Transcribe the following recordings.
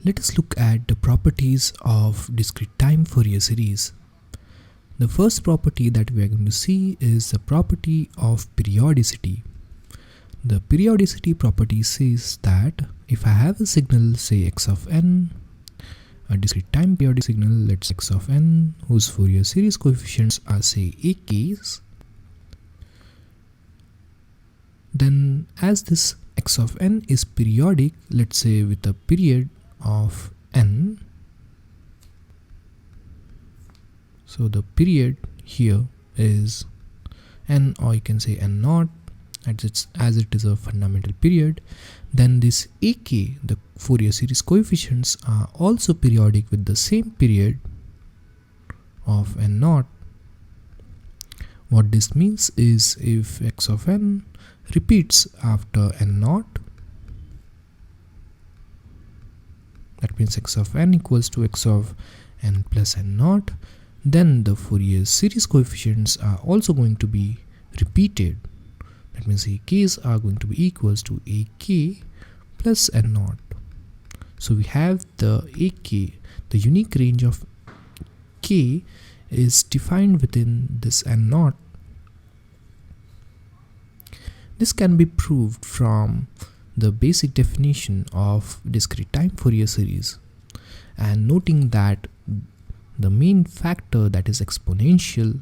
Let us look at the properties of discrete time Fourier series. The first property that we are going to see is the property of periodicity. The periodicity property says that if I have a signal, say x of n, a discrete time periodic signal, let's say x of n, whose Fourier series coefficients are say ak's, then as this x of n is periodic, let's say with a period of n, so the period here is n, or you can say n naught, as it is a fundamental period, then this ak, the Fourier series coefficients, are also periodic with the same period of n naught. What this means is if x of n repeats after n naught, that means x of n equals to x of n plus n naught, then the Fourier series coefficients are also going to be repeated. That means ak's are going to be equals to ak plus n naught. So we have the ak, the unique range of k is defined within this n naught. This can be proved from the basic definition of discrete time Fourier series, and noting that the main factor that is exponential,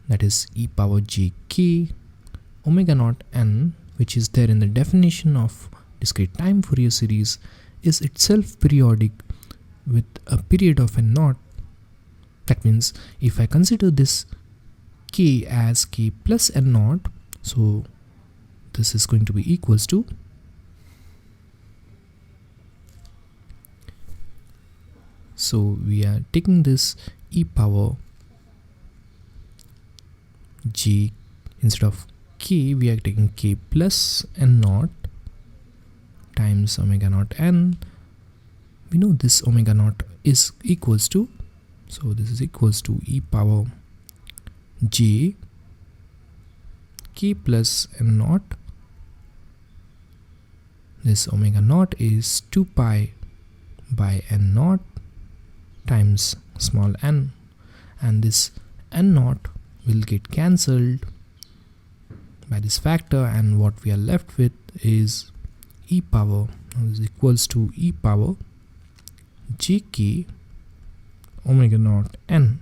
that is e power j k omega naught n, which is there in the definition of discrete time Fourier series, is itself periodic with a period of n naught. That means if I consider this k as k plus n naught, so this is going to be equals to we are taking this e power j, instead of k we are taking k plus n naught times omega naught n. We know this omega naught is equals to, so this is equals to e power j k plus n naught. This omega naught is 2 pi by n naught times small n, and this n naught will get cancelled by this factor, and what we are left with is e power is equals to e power jk omega naught n.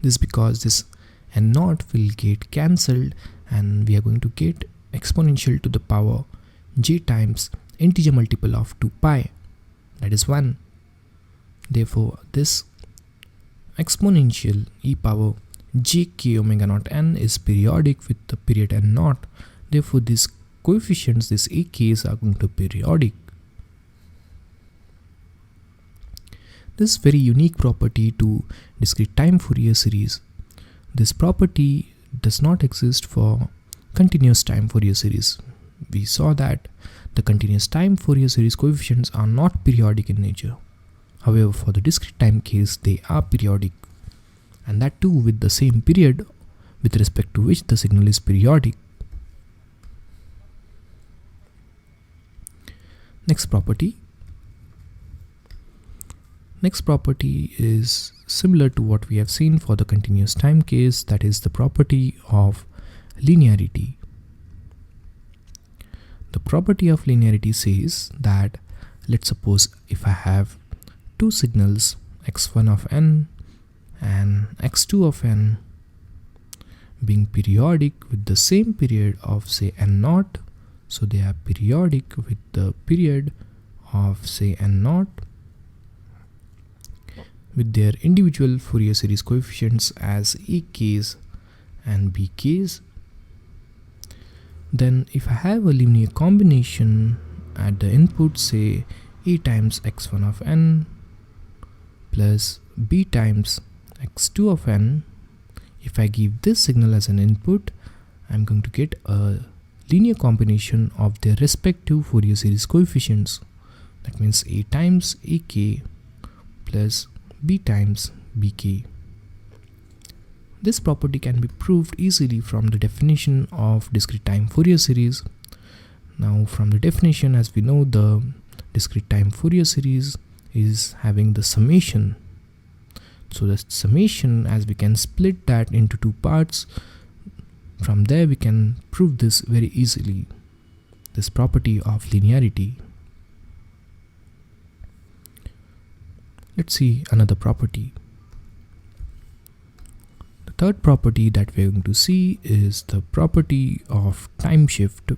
This is because this n naught will get cancelled, and we are going to get exponential to the power j times integer multiple of 2 pi, that is 1. Therefore this exponential e power jk omega naught n is periodic with the period n naught. Therefore these coefficients, these ak's, are going to be periodic. This very unique property to discrete time Fourier series. This property does not exist for continuous time Fourier series. We saw that the continuous time Fourier series coefficients are not periodic in nature. However, for the discrete time case, they are periodic, and that too with the same period with respect to which the signal is periodic. Next property is similar to what we have seen for the continuous time case, that is the property of linearity. The property of linearity says that, let's suppose if I have two signals, x1 of n and x2 of n, being periodic with the same period of say n naught, so they are periodic with the period of say n naught, with their individual Fourier series coefficients as ak's and bk's. Then if I have a linear combination at the input, say a times x1 of n plus b times x2 of n, if I give this signal as an input, I'm going to get a linear combination of their respective Fourier series coefficients. That means a times ak plus b times bk. This property can be proved easily from the definition of discrete time Fourier series. Now from the definition, as we know, the discrete time Fourier series is having the summation. So the summation, as we can split that into two parts, from there we can prove this very easily, this property of linearity. Let's see another property. The third property that we're going to see is the property of time shift.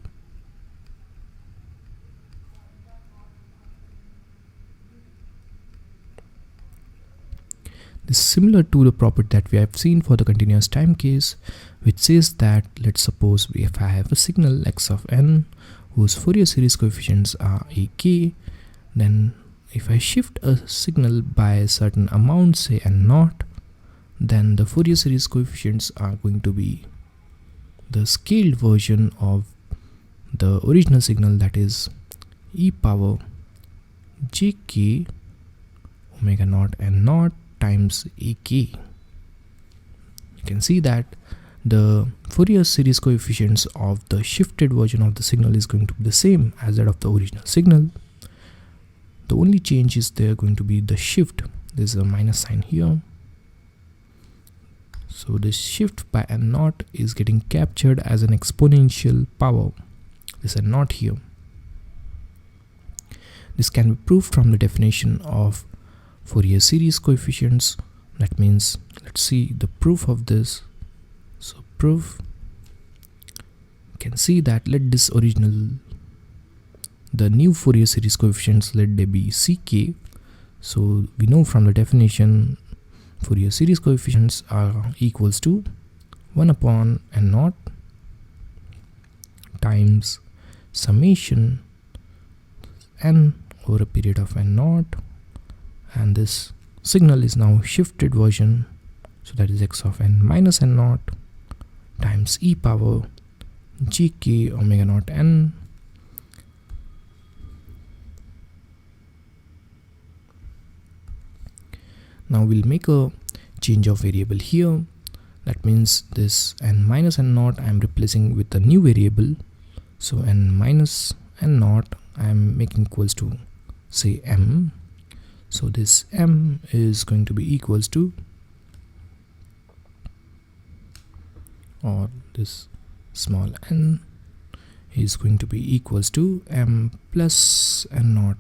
This is similar to the property that we have seen for the continuous time case, which says that, let's suppose if I have a signal x of n whose Fourier series coefficients are ak, then if I shift a signal by a certain amount, say n naught, then the Fourier series coefficients are going to be the scaled version of the original signal, that is e power jk omega naught n naught times ak. You can see that the Fourier series coefficients of the shifted version of the signal is going to be the same as that of the original signal. The only change is there going to be the shift. There's a minus sign here. So this shift by n naught is getting captured as an exponential power, this n naught here. This can be proved from the definition of Fourier series coefficients. That means, let's see the proof of this. So proof, you can see that let this original, the new Fourier series coefficients, let they be ck. So we know from the definition Fourier series coefficients are equals to 1 upon n naught times summation n over a period of n naught, and this signal is now shifted version, so that is x of n minus n naught times e power gk omega naught n Now we'll make a change of variable here. That means this n minus n naught I am replacing with a new variable. So n minus n naught I am making equals to, say, m. So this m is going to be equals to, or this small n is going to be equals to m plus n naught.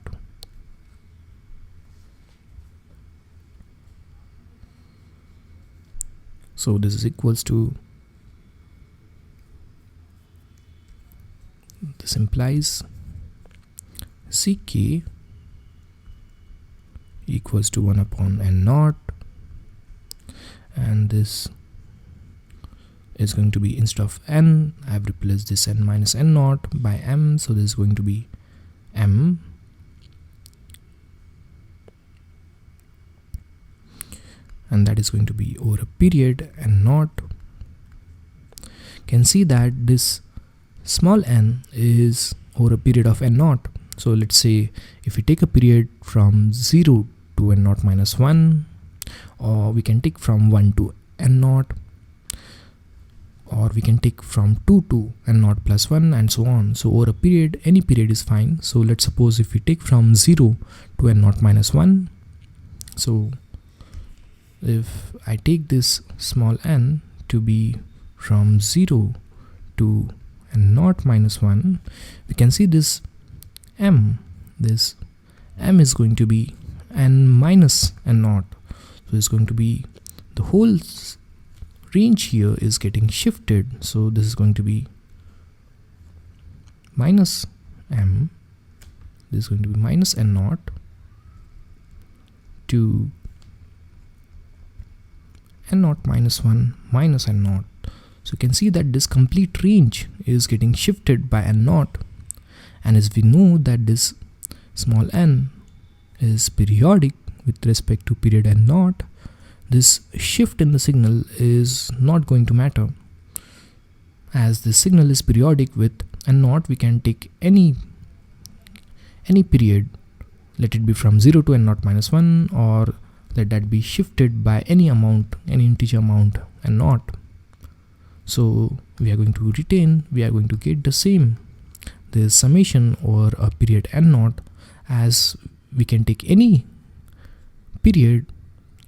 So this is equals to, this implies ck equals to 1 upon n naught, and this is going to be, instead of n, I have replaced this n minus n naught by m, so this is going to be m, and that is going to be over a period n naught. Can see that this small n is over a period of n naught. So let's say if we take a period from 0 to n naught minus 1, or we can take from 1 to n naught, or we can take from 2 to n naught plus 1, and so on. So over a period, any period is fine. So let's suppose if we take from 0 to n naught minus 1, so if I take this small n to be from 0 to n naught minus 1, we can see this m is going to be n minus n naught. So it's going to be, the whole range here is getting shifted. So this is going to be minus m, this is going to be minus n naught to n naught minus 1 minus n naught. So you can see that this complete range is getting shifted by n naught, and as we know that this small n is periodic with respect to period n naught, this shift in the signal is not going to matter. As the signal is periodic with n naught, we can take any period, let it be from 0 to n naught minus 1, or let that be shifted by any amount, any integer amount n naught. So we are going to retain, we are going to get the same. this summation over a period n naught, as we can take any period,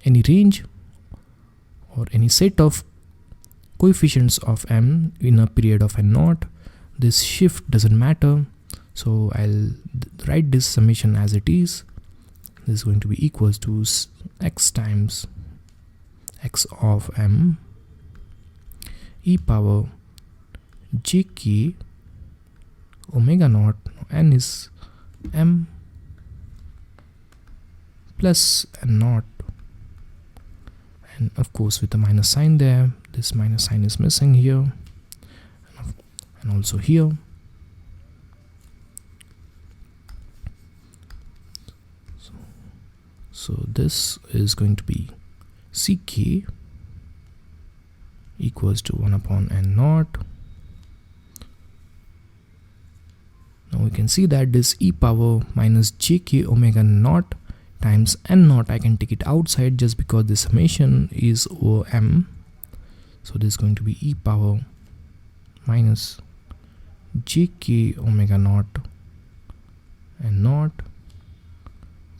any range, or any set of coefficients of m in a period of n naught. This shift doesn't matter, so I'll write this summation as it is. This is going to be equals to x times x of m e power jk omega naught, n is m plus n naught, and of course with the minus sign there. This minus sign is missing here and also here. So this is going to be ck equals to 1 upon n naught. Now we can see that this e power minus jk omega naught times n naught, I can take it outside just because the summation is over m. So this is going to be e power minus jk omega naught n naught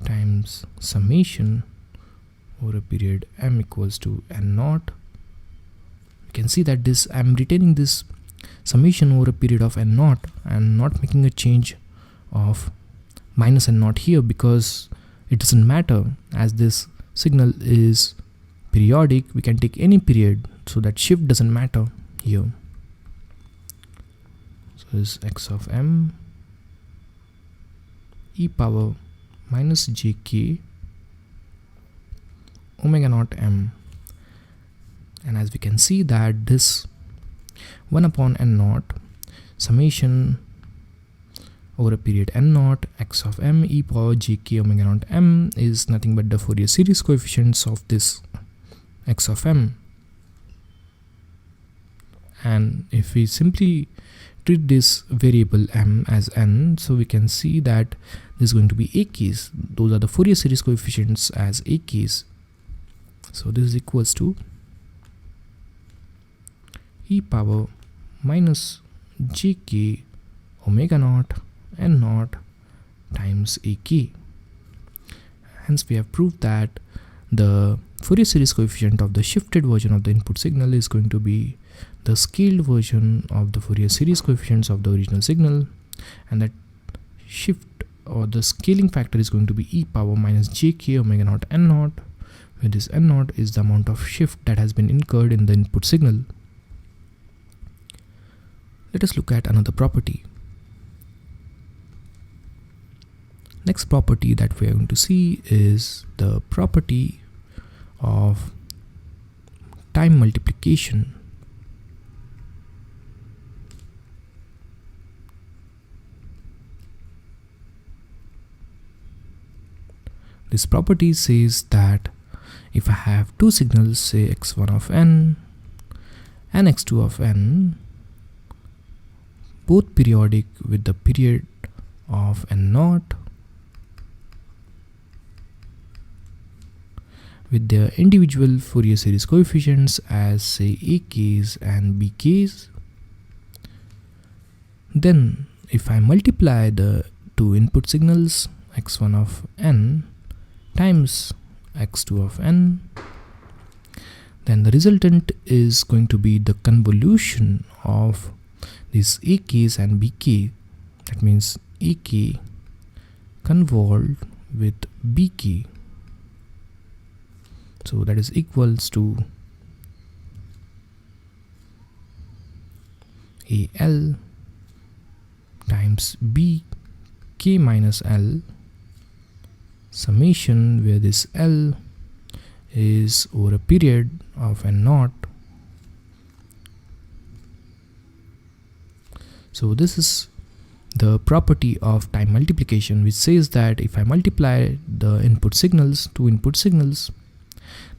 times summation over a period m equals to n naught. You can see that this I'm retaining this summation over a period of n naught and not making a change of minus n naught here, because it doesn't matter, as this signal is periodic. We can take any period, so that shift doesn't matter here. So this is x of m e power minus jk omega naught m, and as we can see that this 1 upon n naught summation over a period n naught x of m e power jk omega naught m is nothing but the Fourier series coefficients of this x of m. And if we simply treat this variable m as n, so we can see that this is going to be a keys. Those are the Fourier series coefficients as a keys. So this is equals to e power minus jk omega naught n naught times a k. Hence we have proved that the Fourier series coefficient of the shifted version of the input signal is going to be the scaled version of the Fourier series coefficients of the original signal, and that shift or the scaling factor is going to be e power minus jk omega naught n naught, where this n naught is the amount of shift that has been incurred in the input signal. Let us look at another property. Next property that we are going to see is the property of time multiplication. This property says that if I have two signals, say x1 of n and x2 of n, both periodic with the period of n naught, with their individual Fourier series coefficients as say ak's and bk's, then if I multiply the two input signals x1 of n times x2 of n, then the resultant is going to be the convolution of these ak's and bk. That means ak convolved with bk. So that is equals to al times bk minus l summation, where this l is over a period of n naught. So this is the property of time multiplication, which says that if I multiply the input signals, two input signals,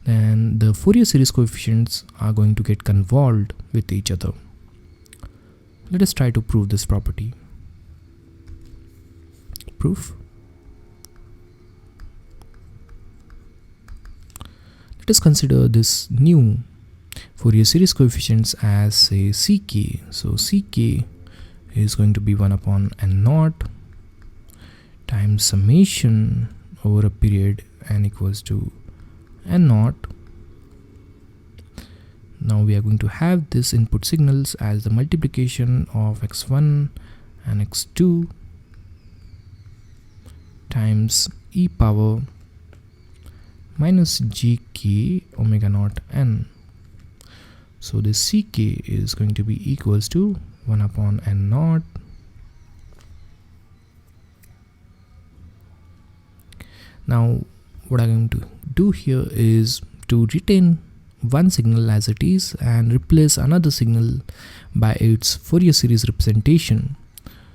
then the Fourier series coefficients are going to get convolved with each other. Let us try to prove this property. Proof. Let us consider this new Fourier series coefficients as say ck. So ck is going to be 1 upon n naught times summation over a period n equals to n naught. Now we are going to have this input signals as the multiplication of x1 and x2 times e power minus gk omega naught n. So this ck is going to be equals to 1 upon n naught Now what I'm going to do here is to retain one signal as it is and replace another signal by its Fourier series representation.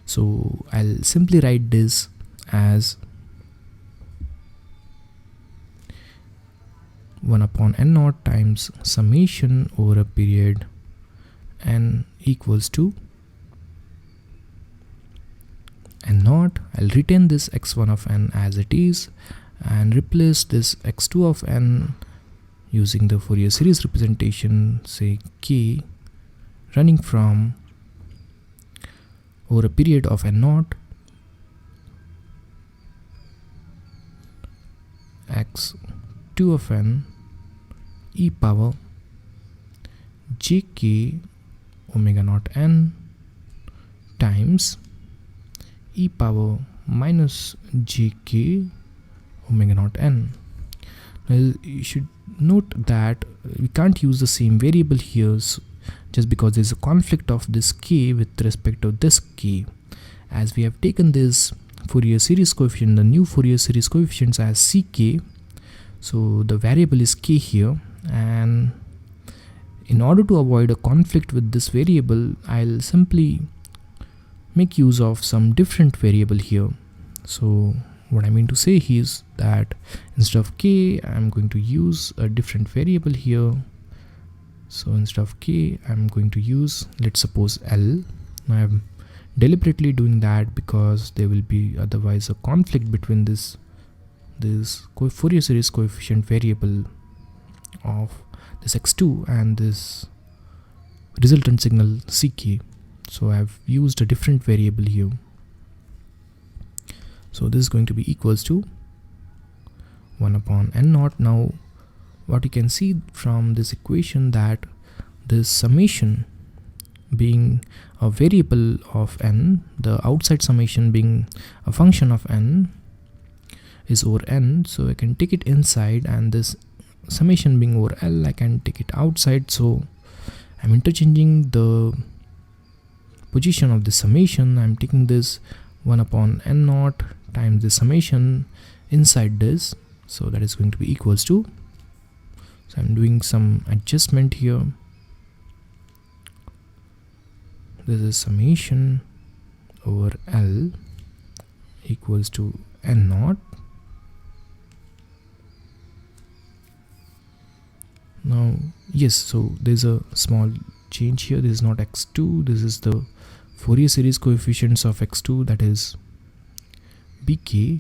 So I'll simply write this as 1 upon n naught times summation over a period n equals to n naught. I'll retain this x1 of n as it is and replace this x2 of n using the Fourier series representation, say k, running from over a period of n naught x2 of n e power jk omega naught n times e power minus jk omega naught n. Now you should note that we can't use the same variable here just because there is a conflict of this k with respect to this k, as we have taken this Fourier series coefficient, the new Fourier series coefficients, as ck. So the variable is k here, and in order to avoid a conflict with this variable, I'll simply make use of some different variable here. So what I mean to say is that instead of k, I'm going to use a different variable here. So instead of k, I'm going to use, let's suppose, L. Now I'm deliberately doing that because there will be otherwise a conflict between this Fourier series coefficient variable of this x2 and this resultant signal ck. So I've used a different variable here. So this is going to be equals to 1 upon n naught. Now what you can see from this equation, that this summation being a variable of n, the outside summation being a function of n, is over n, so I can take it inside, and this summation being over L, I can take it outside. So I'm interchanging the position of the summation. I'm taking this 1 upon n naught times the summation inside this, so that is going to be equals to, so I'm doing some adjustment here. This is summation over L equals to n naught. Now yes, so there's a small change here. This is not x2, this is the Fourier series coefficients of x2, that is bk.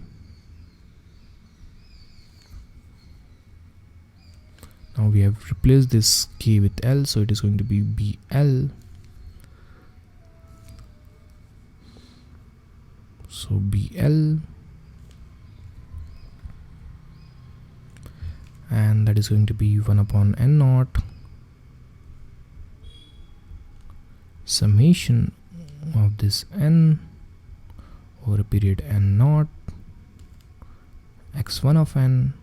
Now we have replaced this k with L, so it is going to be bl. So bl, and that is going to be 1 upon n naught summation of this n over a period n naught x1 of n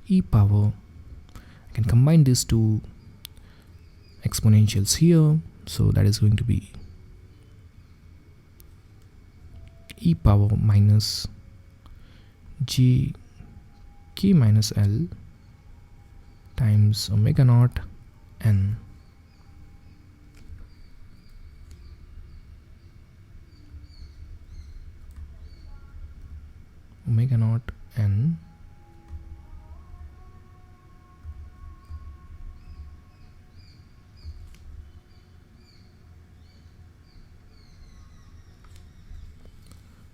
e power, I can combine these two exponentials here, so that is going to be e power minus g k minus L times omega naught n. Omega naught n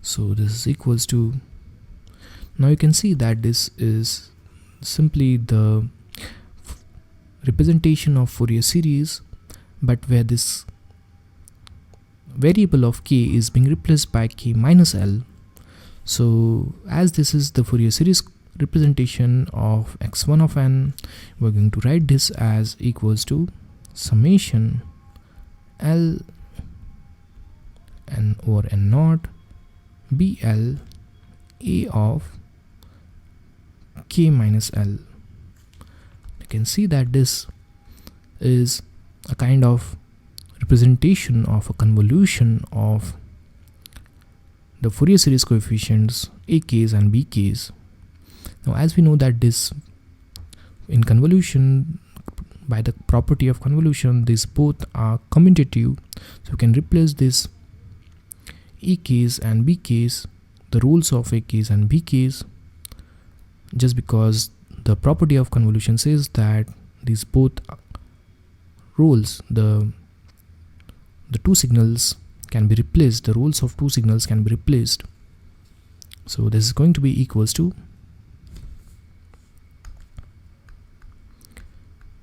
so this is equals to, now you can see that this is simply the representation of Fourier series, but where this variable of k is being replaced by k minus L. So as this is the Fourier series representation of x1 of n, we're going to write this as equals to summation L n over n naught BL A of k minus L. You can see that this is a kind of representation of a convolution of the Fourier series coefficients AKs and BKs. Now as we know that this in convolution, by the property of convolution, these both are commutative, so we can replace this AKs and BKs, the rules of AKs and BKs, just because the property of convolution says that these both rules, the two signals can be replaced, the rules of two signals can be replaced. So this is going to be equals to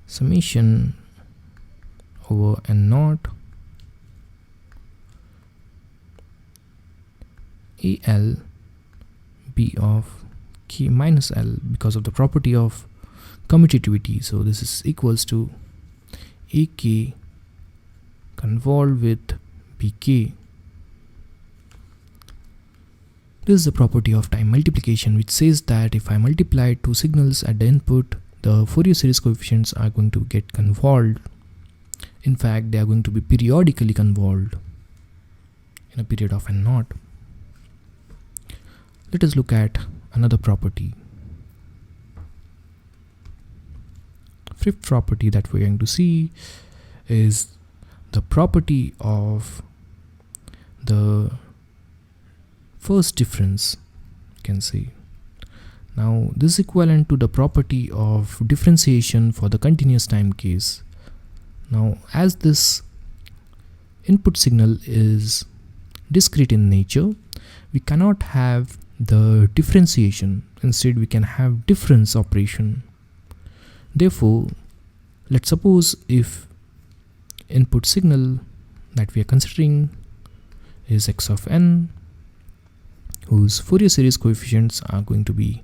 summation over n naught AL B of k minus L because of the property of commutativity. So this is equals to AK convolved with BK. This is the property of time multiplication, which says that if I multiply two signals at the input, the Fourier series coefficients are going to get convolved. In fact, they are going to be periodically convolved in a period of n naught. Let us look at another property. Fifth property that we're going to see is the property of the first difference, you can see. Now this is equivalent to the property of differentiation for the continuous time case. Now as this input signal is discrete in nature, we cannot have the differentiation. Instead we can have difference operation. Therefore, let's suppose if input signal that we are considering is x of n, whose Fourier series coefficients are going to be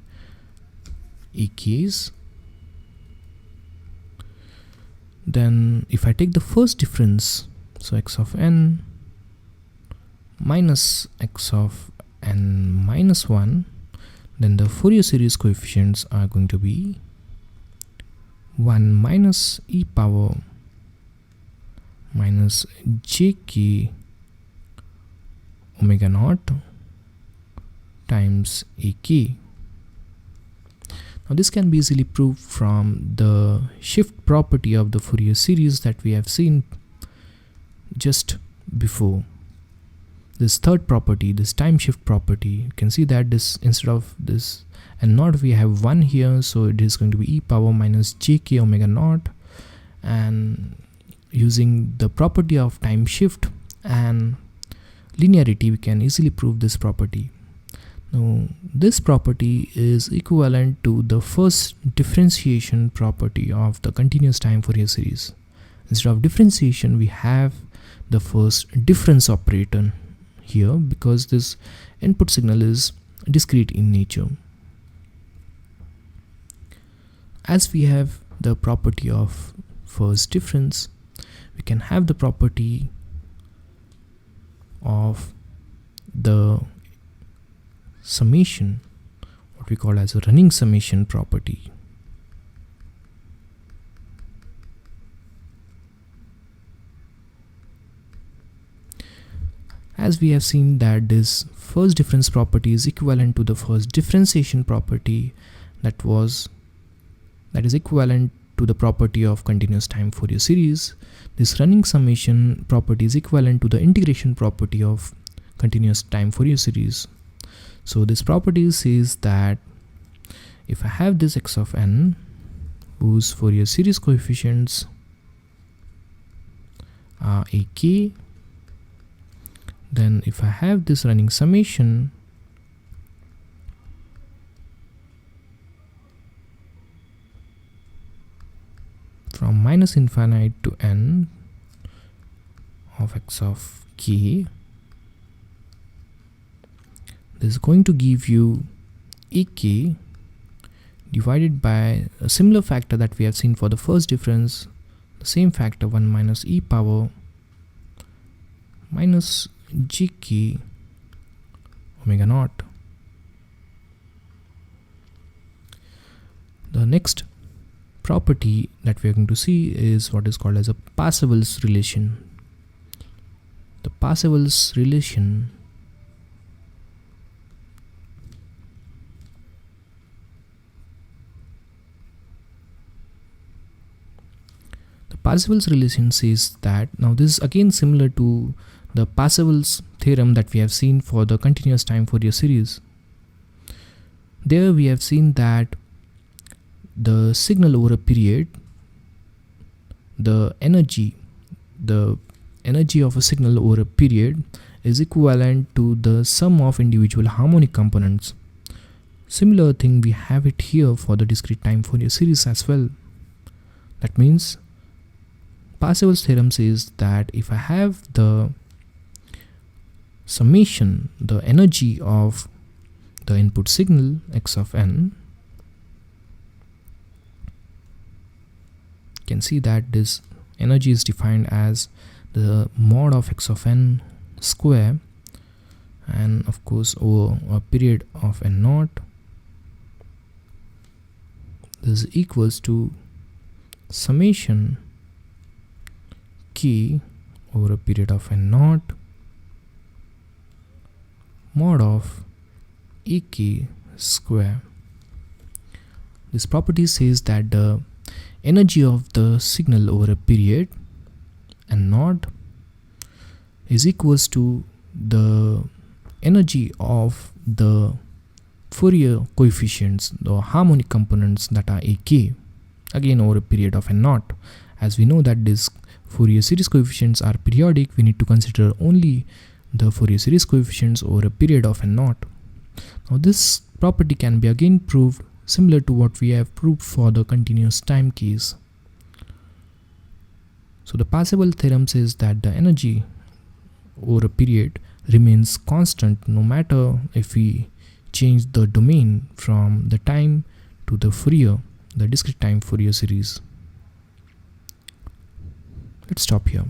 EKs, then if I take the first difference, so x of n minus x of n minus 1, then the Fourier series coefficients are going to be 1 minus e power minus jk omega naught times ak. Now this can be easily proved from the shift property of the Fourier series that we have seen just before. This third property, this time shift property, you can see that this, instead of this n naught, we have 1 here, so it is going to be e power minus jk omega naught, and using the property of time shift and linearity, we can easily prove this property. Now this property is equivalent to the first differentiation property of the continuous time Fourier series. Instead of differentiation, we have the first difference operator here, because this input signal is discrete in nature. As we have the property of first difference, we can have the property of the summation, what we call as a running summation property. As we have seen that this first difference property is equivalent to the first differentiation property, that is equivalent to the property of continuous time Fourier series. This running summation property is equivalent to the integration property of continuous time Fourier series. So this property says that if I have this x of n, whose Fourier series coefficients are ak, then if I have this running summation, from minus infinite to n of x of K. This is going to give you AK divided by a similar factor that we have seen for the first difference, the same factor 1 minus e power minus gk omega naught. The next property that we are going to see is what is called as a Parsevals relation. The Parsevals relation says that, now this is again similar to the Parsevals theorem that we have seen for the continuous time Fourier series. There we have seen that the signal over a period, the energy of a signal over a period is equivalent to the sum of individual harmonic components. Similar thing we have it here for the discrete time Fourier series as well. That means Parsevals theorem says that if I have the summation, the energy of the input signal x of n, you can see that this energy is defined as the mod of x of n square, and of course over a period of n naught. This is equals to summation k over a period of n naught mod of ak square. This property says that the energy of the signal over a period n naught is equals to the energy of the Fourier coefficients, the harmonic components that are ak, again over a period of n naught. As we know that this Fourier series coefficients are periodic, we need to consider only the Fourier series coefficients over a period of n naught. Now this property can be again proved similar to what we have proved for the continuous time case. So the Parsevals theorem says that the energy over a period remains constant no matter if we change the domain from the time to the Fourier, the discrete time Fourier series. Let's stop here.